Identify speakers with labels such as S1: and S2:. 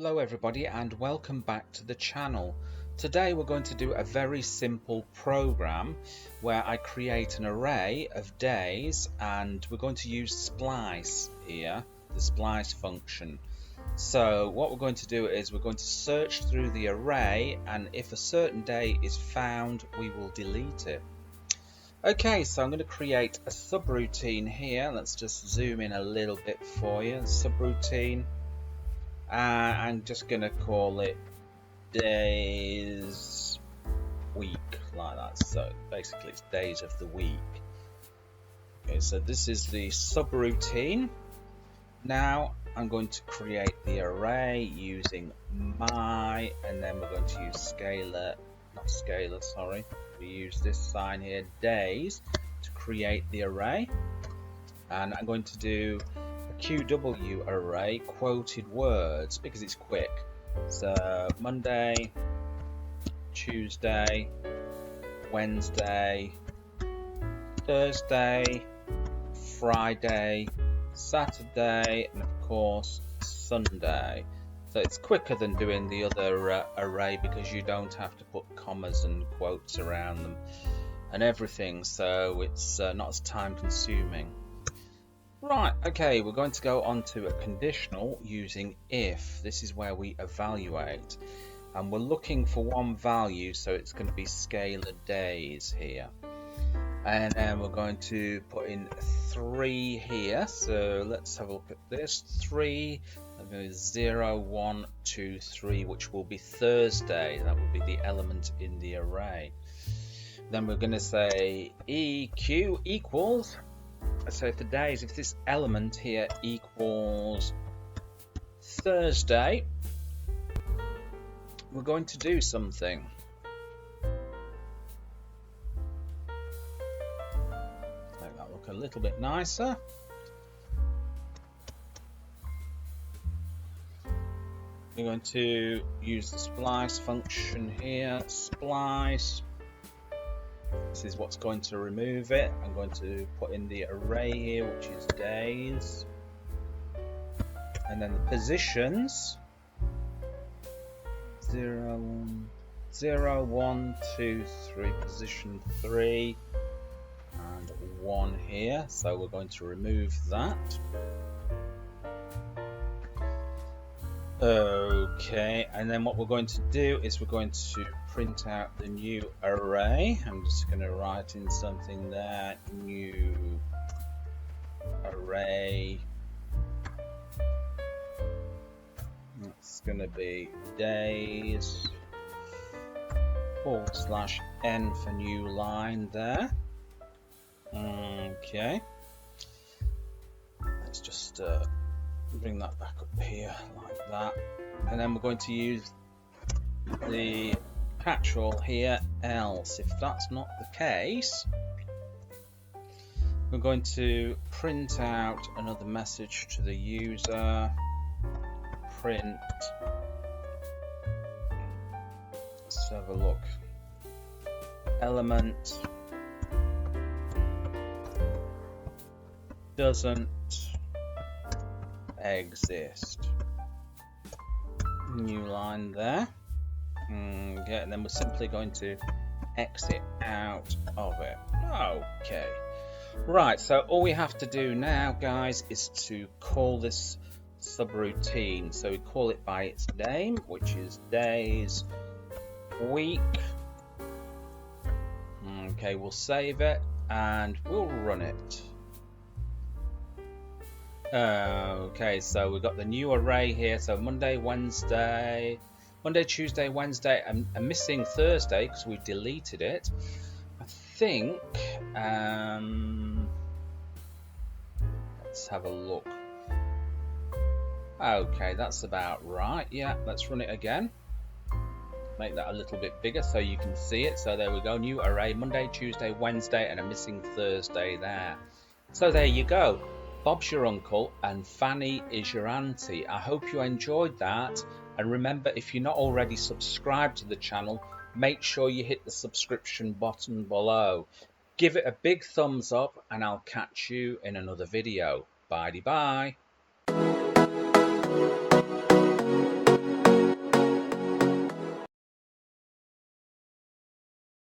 S1: Hello everybody and welcome back to the channel. Today we're going to do a very simple program where I create an array of days and we're going to use splice here, the splice function. So what we're going to do is we're going to search through the array, and if a certain day is found we will delete it. Okay, so I'm going to create a subroutine here. Let's just zoom in a little bit for you. Subroutine. I'm just going to call it days week, like that. So basically it's days of the week. Okay, so this is the subroutine. Now I'm going to create the array using my, and then we're going to use we use this sign here, days, to create the array. And I'm going to do QW array quoted words because it's quick. So Monday, Tuesday, Wednesday, Thursday, Friday, Saturday, and of course Sunday. So it's quicker than doing the other array because you don't have to put commas and quotes around them and everything, so it's not as time consuming. Right, okay, we're going to go on to a conditional using if. This is where we evaluate, and we're looking for one value, so it's going to be scalar days here. And then we're going to put in 3 here, so let's have a look at this. 3, 0, 1, 2, 3, which will be Thursday. That will be the element in the array. Then we're going to say EQ equals, so for days, if this element here equals Thursday, we're going to do something. Make that look a little bit nicer. We're going to use the splice function here. Splice. This is what's going to remove it. I'm going to put in the array here, which is days, and then the positions 0, 1, 2, 3, position 3 and 1 here, so we're going to remove that. Okay, and then what we're going to do is we're going to print out the new array. I'm just going to write in something there, new array. It's going to be days /n for new line there. Okay, let's just bring that back up here like that, and then we're going to use the catch-all here, else. If that's not the case, we're going to print out another message to the user. Print, let's have a look, element doesn't exist. New line there. Okay, and then we're simply going to exit out of it. Okay, right, so all we have to do now, guys, is to call this subroutine. So we call it by its name, which is days week. Okay, we'll save it and we'll run it. Okay, so we've got the new array here. So Monday, Tuesday, Wednesday. I'm missing Thursday because we deleted it. I think. Let's have a look. Okay, that's about right. Yeah, let's run it again. Make that a little bit bigger so you can see it. So there we go. New array, Monday, Tuesday, Wednesday, and I'm missing Thursday there. So there you go. Bob's your uncle and Fanny is your auntie. I hope you enjoyed that, and remember, if you're not already subscribed to the channel, make sure you hit the subscription button below. Give it a big thumbs up and I'll catch you in another video. Bye bye.